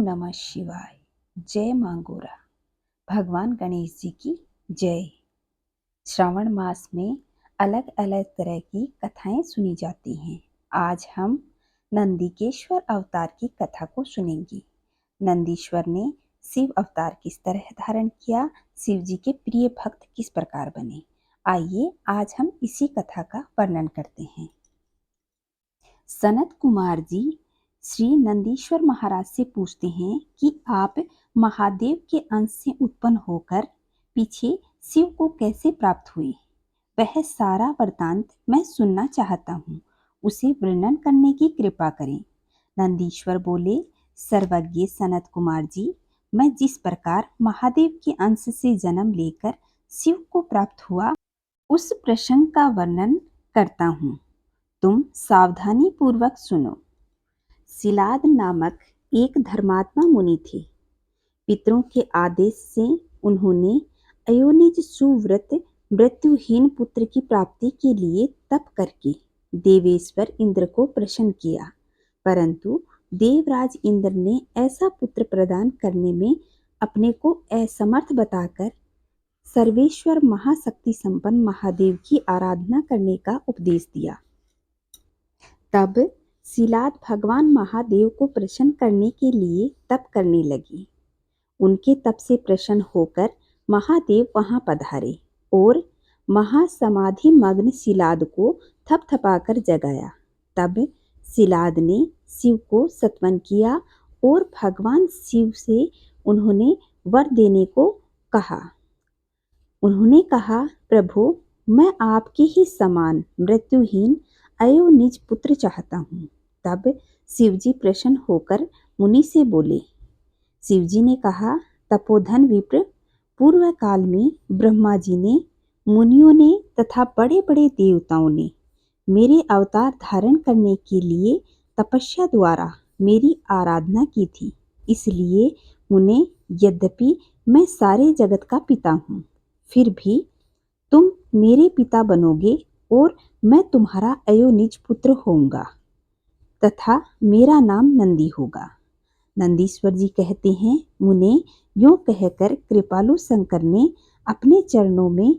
नमः शिवाय। जय मां गोरा। भगवान गणेश जी की जय। श्रावण मास में अलग अलग तरह की कथाएं सुनी जाती हैं। आज हम नंदीकेश्वर अवतार की कथा को सुनेंगे। नंदीश्वर ने शिव अवतार किस तरह धारण किया, शिव जी के प्रिय भक्त किस प्रकार बने, आइए आज हम इसी कथा का वर्णन करते हैं। सनत कुमार जी श्री नंदीश्वर महाराज से पूछते हैं कि आप महादेव के अंश से उत्पन्न होकर पीछे शिव को कैसे प्राप्त हुए। वह सारा वृतांत मैं सुनना चाहता हूँ, उसे वर्णन करने की कृपा करें। नंदीश्वर बोले, सर्वज्ञ सनत कुमार जी, मैं जिस प्रकार महादेव के अंश से जन्म लेकर शिव को प्राप्त हुआ उस प्रसंग का वर्णन करता हूँ, तुम सावधानी पूर्वक सुनो। शिलाद नामक एक धर्मात्मा मुनि थे। पितरों के आदेश से उन्होंने अयोनिज सुव्रत मृत्युहीन पुत्र की प्राप्ति के लिए तप करके देवेश्वर इंद्र को प्रसन्न किया, परंतु देवराज इंद्र ने ऐसा पुत्र प्रदान करने में अपने को असमर्थ बताकर सर्वेश्वर महाशक्ति संपन्न महादेव की आराधना करने का उपदेश दिया। तब शिलाद भगवान महादेव को प्रसन्न करने के लिए तप करने लगी। उनके तप से प्रसन्न होकर महादेव वहां पधारे और महासमाधि मग्न शिलाद को थपथपाकर जगाया। तब शिलाद ने शिव को स्तवन किया और भगवान शिव से उन्होंने वर देने को कहा। उन्होंने कहा, प्रभु, मैं आपके ही समान मृत्युहीन अयोनिज पुत्र चाहता हूँ। तब शिवजी प्रसन्न होकर मुनि से बोले। शिवजी ने कहा, तपोधन विप्र, पूर्व काल में ब्रह्मा जी ने, मुनियों ने तथा बड़े बड़े देवताओं ने मेरे अवतार धारण करने के लिए तपस्या द्वारा मेरी आराधना की थी। इसलिए मुने, यद्यपि मैं सारे जगत का पिता हूँ, फिर भी तुम मेरे पिता बनोगे और मैं तुम्हारा अयोनिज पुत्र होऊंगा तथा मेरा नाम नंदी होगा। नंदीश्वर जी कहते हैं, मुने, यूं कहकर कृपालु शंकर ने अपने चरणों में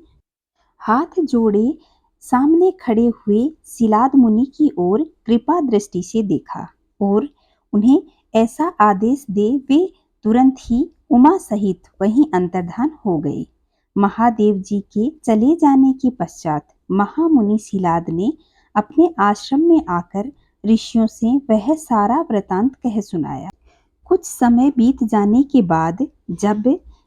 हाथ जोड़े सामने खड़े हुए शिलाद मुनि की ओर कृपा दृष्टि से देखा और उन्हें ऐसा आदेश दे वे तुरंत ही उमा सहित वहीं अंतर्धान हो गए। महादेव जी के चले जाने के पश्चात महामुनि शिलाद ने अपने आश्रम में आकर ऋषियों से वह सारा वृतांत कह सुनाया। कुछ समय बीत जाने के बाद जब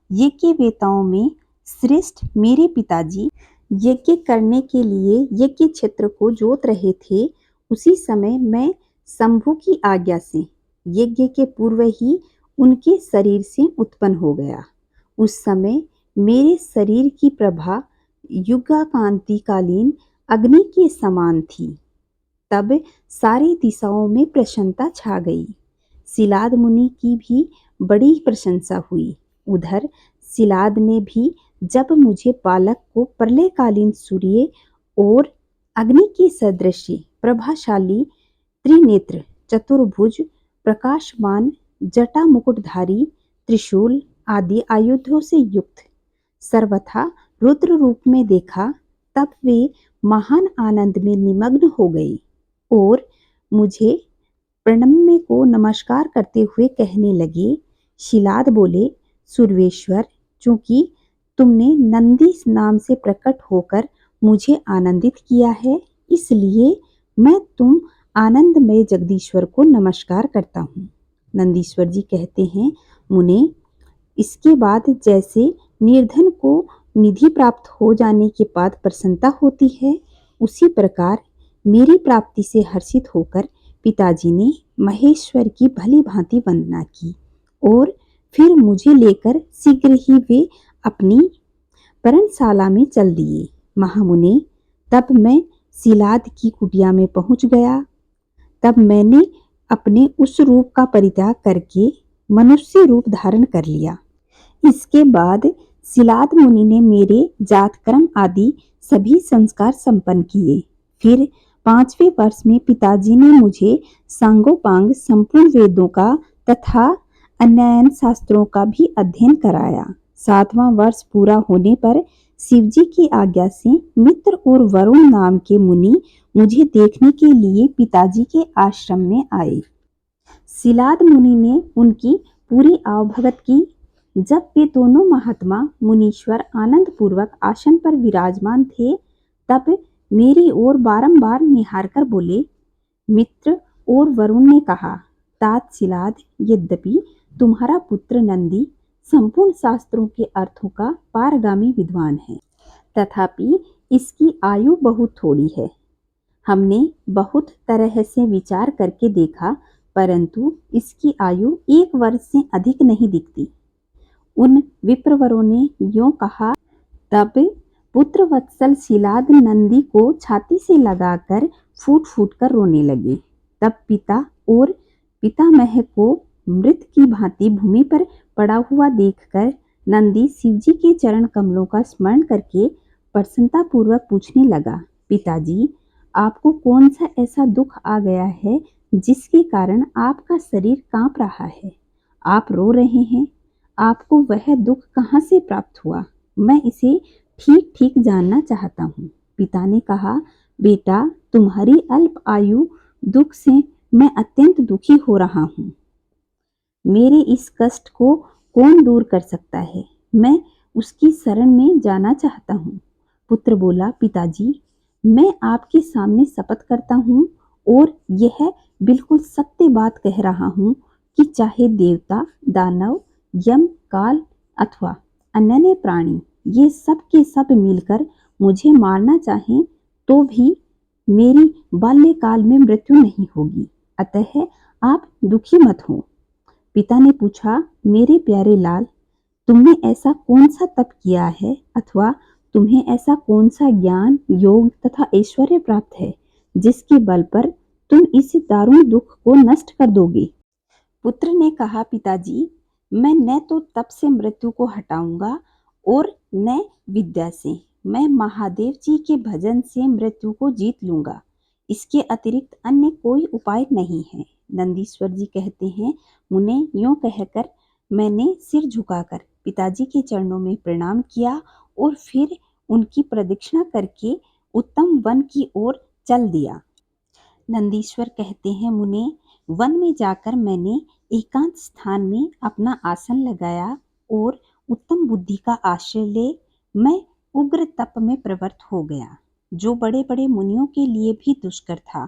यज्ञवेताओं में श्रेष्ठ मेरे पिताजी यज्ञ करने के लिए यज्ञ क्षेत्र को जोत रहे थे, उसी समय मैं शंभु की आज्ञा से यज्ञ के पूर्व ही उनके शरीर से उत्पन्न हो गया। उस समय मेरे शरीर की प्रभा युगाकांतिकालीन अग्नि के समान थी। तब सारी दिशाओं में प्रसन्नता छा गई। शिलाद मुनि की भी बड़ी प्रशंसा हुई। उधर शिलाद ने भी जब मुझे बालक को प्रलयकालीन सूर्य और अग्नि के सदृश प्रभाशाली त्रिनेत्र चतुर्भुज प्रकाशमान जटा मुकुटधारी त्रिशूल आदि आयुधों से युक्त सर्वथा रुद्र रूप में देखा, तब वे महान आनंद में निमग्न हो गए और मुझे प्रणम्य को नमस्कार करते हुए कहने लगे। शिलाद बोले, सूर्येश्वर, चूंकि तुमने नंदी नाम से प्रकट होकर मुझे आनंदित किया है, इसलिए मैं तुम आनंदमय जगदीश्वर को नमस्कार करता हूँ। नंदीश्वर जी कहते हैं, मुने, इसके बाद जैसे निर्धन को निधि प्राप्त हो जाने के बाद प्रसन्नता होती है, उसी प्रकार मेरी प्राप्ति से हर्षित होकर पिताजी ने महेश्वर की भली भांति वंदना की और फिर मुझे लेकर शीघ्र ही वे अपनी पर्णशाला में चल दिए। महामुने, तब मैं शिलाद की कुटिया में पहुंच गया। तब मैंने अपने उस रूप का परित्याग करके मनुष्य रूप धारण कर लिया। इसके बाद शिलाद मुनि ने मेरे जातकर्म आदि सभी संस्कार संपन्न किए। फिर 5वें वर्ष में पिताजी ने मुझे सांगोपांग संपूर्ण वेदों का तथा अन्यायन शास्त्रों का भी अध्ययन कराया। 7वां वर्ष पूरा होने पर शिवजी की आज्ञा से मित्र और वरुण नाम के मुनि मुझे देखने के लिए पिताजी के आश्रम में आए। सिलाद मुनि ने उनकी पूरी आवभगत की। जब वे दोनों महात्मा मुनीश्वर आनंद पूर्वक आसन पर विराजमान थे, तब मेरी ओर बारंबार निहार कर बोले। मित्र और वरुण ने कहा, तात सिलाद, यद्यपि तुम्हारा पुत्र नंदी संपूर्ण शास्त्रों के अर्थों का पारगामी विद्वान है, तथापि इसकी आयु बहुत थोड़ी है। हमने बहुत तरह से विचार करके देखा, परंतु इसकी आयु 1 वर्ष से अधिक नहीं दिखती। उन विप्रवरों ने यूं कहा। तब पुत्र वत्सल सिलाद नंदी को छाती से लगाकर फूट फूट कर रोने लगे। तब पिता और पितामह को मृत की भांति भूमि पर पड़ा हुआ देखकर नंदी शिवजी के चरण कमलों का स्मरण करके प्रसन्नता पूर्वक पूछने लगा, पिताजी, आपको कौन सा ऐसा दुख आ गया है जिसके कारण आपका शरीर कांप रहा है? आप रो रहे हैं। आपको वह दुख कहाँ से प्राप्त हुआ? मैं इसे ठीक ठीक जानना चाहता हूँ। पिता ने कहा, बेटा, तुम्हारी अल्प आयु दुख से मैं अत्यंत दुखी हो रहा हूँ। मेरे इस कष्ट को कौन दूर कर सकता है? मैं उसकी शरण में जाना चाहता हूँ। पुत्र बोला, पिताजी, मैं आपके सामने शपथ करता हूँ और यह बिल्कुल सत्य बात कह रहा हूँ कि चाहे देवता, दानव, यम, काल अथवा अन्य प्राणी, ये सब के सब मिलकर मुझे मारना चाहें तो भी मेरी बाल्यकाल में मृत्यु नहीं होगी। अतः आप दुखी मत हो। पिता ने पूछा, मेरे प्यारे लाल, तुमने ऐसा कौन सा तप किया है अथवा तुम्हें ऐसा कौन सा ज्ञान, योग तथा ऐश्वर्य प्राप्त है जिसके बल पर तुम इस दारुण दुख को नष्ट कर दोगे? पुत्र ने कहा, पिताजी, मैं न तो तप से मृत्यु को हटाऊंगा और न विद्या से। मैं महादेव जी के भजन से मृत्यु को जीत लूंगा। इसके अतिरिक्त अन्य कोई उपाय नहीं है। नंदीश्वर जी कहते हैं, मुने यूं कहकर मैंने सिर झुकाकर पिताजी के चरणों में प्रणाम किया और फिर उनकी प्रदक्षिणा करके उत्तम वन की ओर चल दिया। नंदीश्वर कहते हैं, मुने, वन में जाकर मैंने एकांत स्थान में अपना आसन लगाया और उत्तम बुद्धि का आश्रय ले मैं उग्र तप में प्रवृत्त हो गया, जो बड़े बड़े मुनियों के लिए भी दुष्कर था।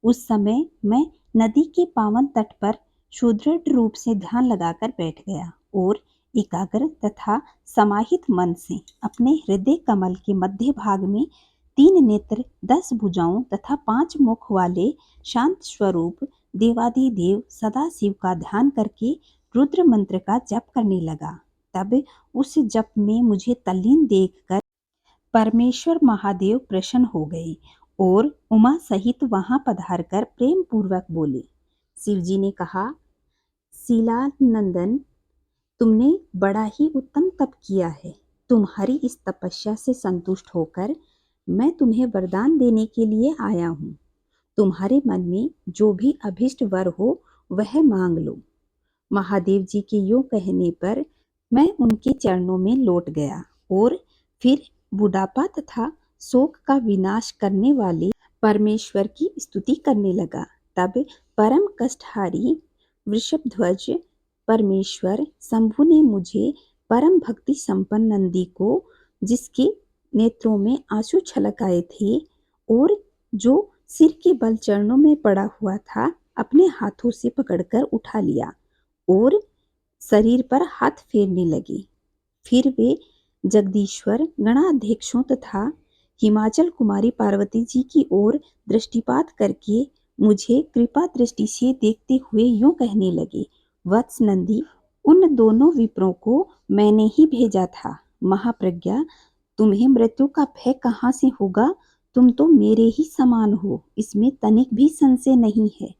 उस समय मैं नदी के पावन तट पर सुदृढ़ रूप से ध्यान लगाकर बैठ गया और एकाग्र तथा समाहित मन से अपने हृदय कमल के मध्य भाग में 3 नेत्र, 10 भुजाओं तथा 5 मुख वाले शांत स्वरूप देवाधिदेव सदाशिव का ध्यान करके रुद्र मंत्र का जप करने लगा। तब उस जप में मुझे तल्लीन देखकर परमेश्वर महादेव प्रसन्न हो गए और उमा सहित वहां पधारकर प्रेम पूर्वक बोले। शिवजी ने कहा, शीलानंदन, तुमने बड़ा ही उत्तम तप किया है। तुम्हारी इस तपस्या से संतुष्ट होकर मैं तुम्हें वरदान देने के लिए आया हूँ। तुम्हारे मन में जो भी अभिष्ट वर हो वह मांग लो। महादेव जी के यूं कहने पर मैं उनके चरणों में लौट गया और फिर बुढ़ापा तथा शोक का विनाश करने वाले परमेश्वर की स्तुति करने लगा। तब परम कष्टहारी वृषभध्वज परमेश्वर शंभु ने मुझे परम भक्ति संपन्न नंदी को, जिसके नेत्रों में आंसू छलक आए थे और जो सिर के बल चरणों में पड़ा हुआ था, अपने हाथों से पकड़कर उठा लिया और शरीर पर हाथ फेरने लगे। फिर वे जगदीश्वर गणाध्यक्षों तथा हिमाचल कुमारी पार्वती जी की ओर दृष्टिपात करके मुझे कृपा दृष्टि से देखते हुए यूं कहने लगे, वत्स नंदी, उन दोनों विप्रों को मैंने ही भेजा था। महाप्रज्ञा, तुम्हें मृत्यु का भय कहाँ से होगा? तुम तो मेरे ही समान हो, इसमें तनिक भी संशय नहीं है।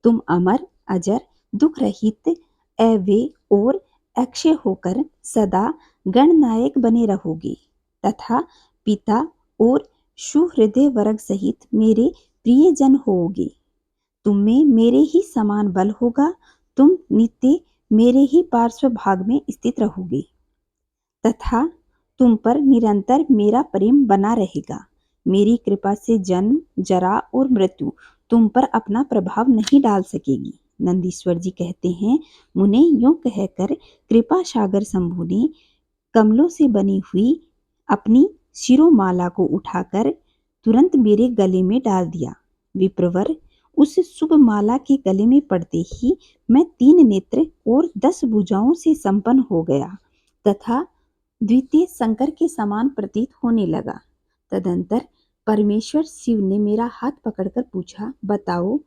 तुम अमर, अजर, दुख रहित, अव्यय और अक्षय होकर सदा गणनायक बने रहोगे तथा पिता और सुहृदय वर्ग सहित मेरे प्रियजन होगे। तुम में मेरे ही समान बल होगा। तुम नित्य मेरे ही पार्श्व भाग में स्थित रहोगे तथा तुम पर निरंतर मेरा प्रेम बना रहेगा। मेरी कृपा से जन्म, जरा और मृत्यु तुम पर अपना प्रभाव नहीं डाल सकेगी। नंदीश्वर जी कहते हैं, मुने यूं कहकर कृपा सागर शंभु ने कमलों से बनी हुई अपनी शिरोमाला को उठाकर तुरंत मेरे गले में डाल दिया। विप्रवर, उस शुभ माला के गले में पड़ते ही मैं 3 नेत्र और 10 भुजाओं से संपन्न हो गया तथा द्वितीय शंकर के समान प्रतीत होने लगा। तदंतर परमेश्वर शिव ने मेरा हाथ पकड़कर पूछा, बताओ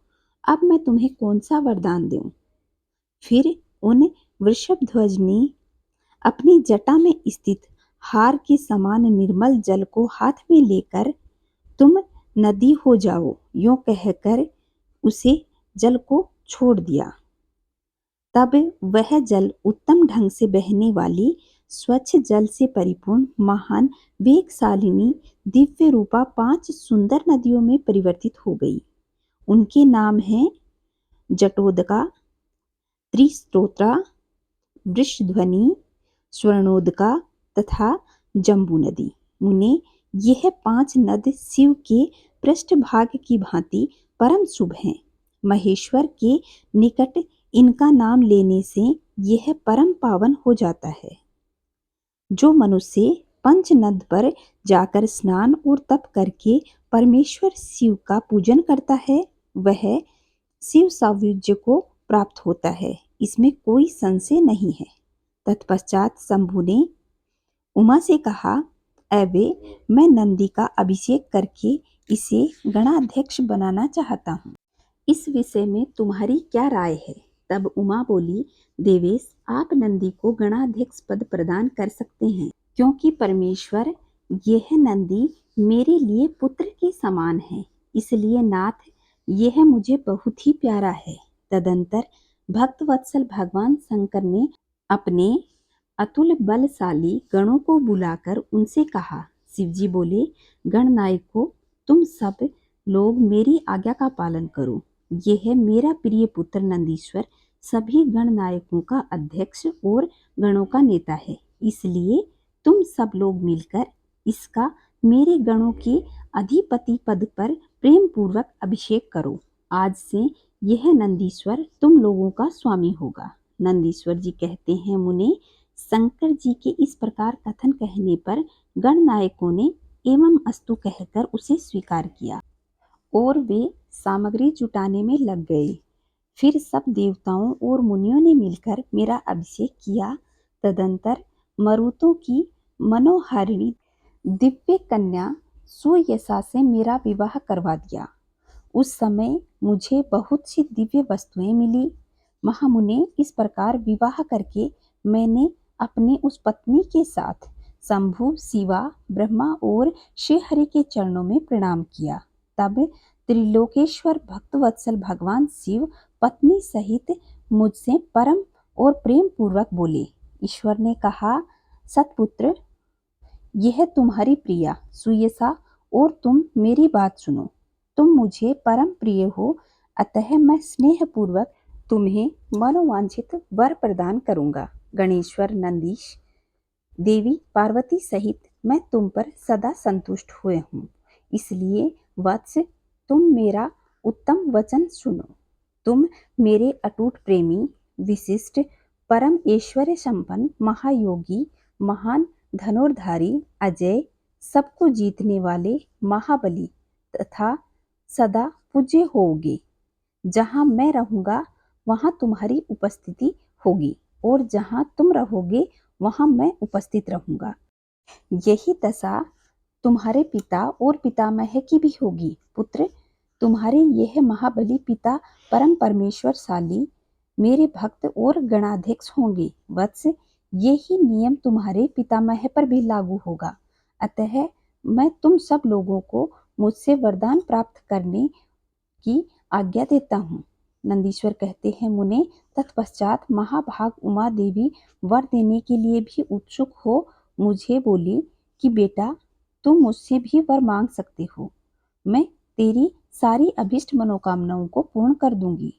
अब मैं तुम्हें कौन सा वरदान दूं? फिर उन वृषभध्वज ने अपनी जटा में स्थित हार के समान निर्मल जल को हाथ में लेकर तुम नदी हो जाओ यूं कहकर उसे जल को छोड़ दिया। तब वह जल उत्तम ढंग से बहने वाली स्वच्छ जल से परिपूर्ण महान वेगशालिनी दिव्य रूपा 5 सुंदर नदियों में परिवर्तित हो गई। उनके नाम हैं जटोदका, त्रिस्तोत्रा, वृषध्वनि, स्वर्णोदका तथा जम्बू नदी। मुने, यह 5 नद शिव के पृष्ठभाग की भांति परम शुभ हैं। महेश्वर के निकट इनका नाम लेने से यह परम पावन हो जाता है। जो मनुष्य पंचनद पर जाकर स्नान और तप करके परमेश्वर शिव का पूजन करता है, वह शिव सायुज्य को प्राप्त होता है, इसमें कोई संशय नहीं है। तत्पश्चात शंभु ने उमा से कहा, अबे मैं नंदी का अभिषेक करके इसे गणाध्यक्ष बनाना चाहता हूँ। इस विषय में तुम्हारी क्या राय है? तब उमा बोली, देवेश, आप नंदी को गणाध्यक्ष पद प्रदान कर सकते हैं, क्योंकि परमेश्वर यह नंदी मेरे लिए पुत्र के समान है, इसलिए नाथ यह मुझे बहुत ही प्यारा है। तदंतर भक्त वत्सल भगवान शंकर ने अपने अतुल बलशाली गणों को बुलाकर उनसे कहा, शिवजी बोले, गणनायकों, तुम सब लोग मेरी आज्ञा का पालन करो। यह मेरा प्रिय पुत्र नंदीश्वर सभी गणनायकों का अध्यक्ष और गणों का नेता है, इसलिए तुम सब लोग मिलकर इसका मेरे गणों के अधिपति पद पर प्रेम पूर्वक अभिषेक करो। आज से यह नंदीश्वर तुम लोगों का स्वामी होगा। नंदीश्वर जी कहते हैं, मुने, शंकर जी के इस प्रकार कथन कहने पर गणनायकों ने एवं अस्तु कहकर उसे स्वीकार किया और वे सामग्री जुटाने में लग गए। फिर सब देवताओं और मुनियों ने मिलकर मेरा अभिषेक किया। तदंतर मरुतों की मनोहारिणी दिव्य कन्या सुयशा से मेरा विवाह करवा दिया। उस समय मुझे बहुत सी दिव्य वस्तुएं मिली। महामुने, इस प्रकार विवाह करके मैंने अपनी उस पत्नी के साथ शंभु, शिवा, ब्रह्मा और श्रीहरि के चरणों में प्रणाम किया। तब त्रिलोकेश्वर भक्तवत्सल भगवान शिव पत्नी सहित मुझसे परम और प्रेम पूर्वक बोले। ईश्वर ने कहा, सतपुत्र, यह तुम्हारी प्रिया सुयशा और तुम मेरी बात सुनो। तुम मुझे परम प्रिय हो, अतः मैं स्नेह पूर्वक तुम्हें मनोवांछित वर प्रदान करूंगा। गणेश्वर नंदीश, देवी पार्वती सहित मैं तुम पर सदा संतुष्ट हुए हूँ, इसलिए वत्स, तुम मेरा उत्तम वचन सुनो। तुम मेरे अटूट प्रेमी, विशिष्ट, परम ऐश्वर्य संपन्न, महायोगी, महान धनुर्धारी, अजय, सबको जीतने वाले महाबली तथा सदा पूज्य होगे। जहाँ मैं रहूंगा वहाँ तुम्हारी उपस्थिति होगी और जहाँ तुम रहोगे वहाँ मैं उपस्थित रहूंगा। यही दशा तुम्हारे पिता और पितामह की भी होगी। पुत्र, तुम्हारे यह महाबली पिता परम परमेश्वरशाली मेरे भक्त और गणाध्यक्ष होंगे। वत्स, यही नियम तुम्हारे पितामह पर भी लागू होगा। अतः मैं तुम सब लोगों को मुझसे वरदान प्राप्त करने की आज्ञा देता हूँ। नंदीश्वर कहते हैं, मुने, तत्पश्चात महाभाग उमा देवी वर देने के लिए भी उत्सुक हो मुझे बोली कि बेटा, तुम मुझसे भी वर मांग सकते हो, मैं तेरी सारी अभिष्ट मनोकामनाओं को पूर्ण कर दूंगी।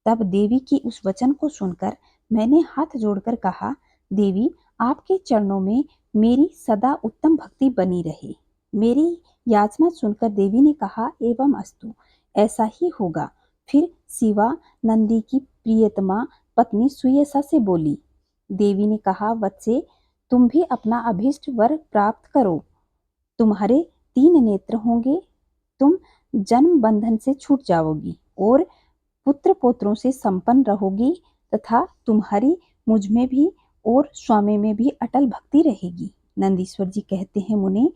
तब देवी की उस वचन को सुनकर मैंने हाथ जोड़कर कहा, देवी आपके चरणों में मेरी सदा उत्तम भक्ति बनी रहे। मेरी याचना सुनकर देवी ने कहा, एवं अस्तु, ऐसा ही होगा। फिर शिवा नंदी की प्रियतमा पत्नी सुयसा से बोली। देवी ने कहा, वत्से तुम भी अपना अभीष्ट वर प्राप्त करो। तुम्हारे 3 नेत्र होंगे, तुम जन्म बंधन से छूट जाओगी और पुत्र पौत्रों से संपन्न रहोगी तथा तुम्हारी मुझ में भी और स्वामी में भी अटल भक्ति रहेगी। नंदीश्वर जी कहते हैं, मुने,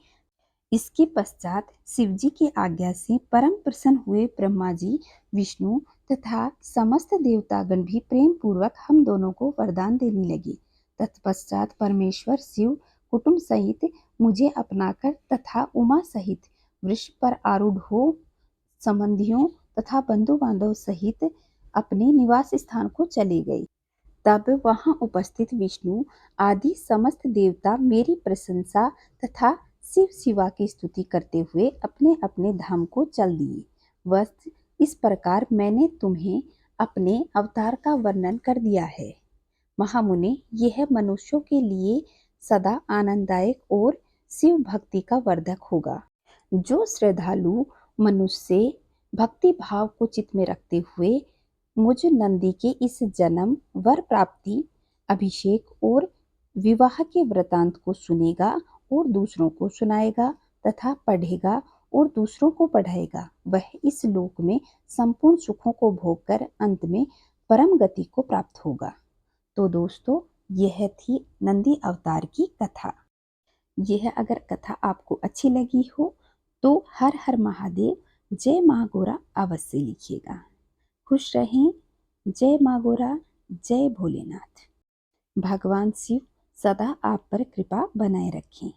इसके पश्चात शिव जी की आज्ञा से परम प्रसन्न हुए ब्रह्मा जी, विष्णु तथा समस्त देवतागण भी प्रेम पूर्वक हम दोनों को वरदान देने लगे। तत्पश्चात परमेश्वर शिव कुटुंब सहित मुझे अपनाकर तथा उमा सहित वृक्ष पर आरूढ़ हो संबंधियों तथा बंधु बांधव सहित अपने निवास स्थान को चले गए। तब वहां उपस्थित विष्णु आदि समस्त देवता मेरी प्रशंसा तथा शिव शिवा की स्तुति करते हुए अपने अपने धाम को चल दिए। बस इस प्रकार मैंने तुम्हें अपने अवतार का वर्णन कर दिया है। महामुने, यह मनुष्यों के लिए सदा आनंददायक और शिव भक्ति का वर्धक होगा। जो श्रद्धालु मनुष्य भक्ति भाव को चित्त में रखते हुए मुझ नंदी के इस जन्म, वर प्राप्ति, अभिषेक और विवाह के वृतांत को सुनेगा और दूसरों को सुनाएगा तथा पढ़ेगा और दूसरों को पढ़ाएगा, वह इस लोक में संपूर्ण सुखों को भोग कर अंत में परम गति को प्राप्त होगा। तो दोस्तों, यह थी नंदी अवतार की कथा। यह अगर कथा आपको अच्छी लगी हो तो हर हर महादेव, जय माँ गोरा अवश्य लिखिएगा। खुश रहें। जय माँ गोरा, जय भोलेनाथ। भगवान शिव सदा आप पर कृपा बनाए रखें।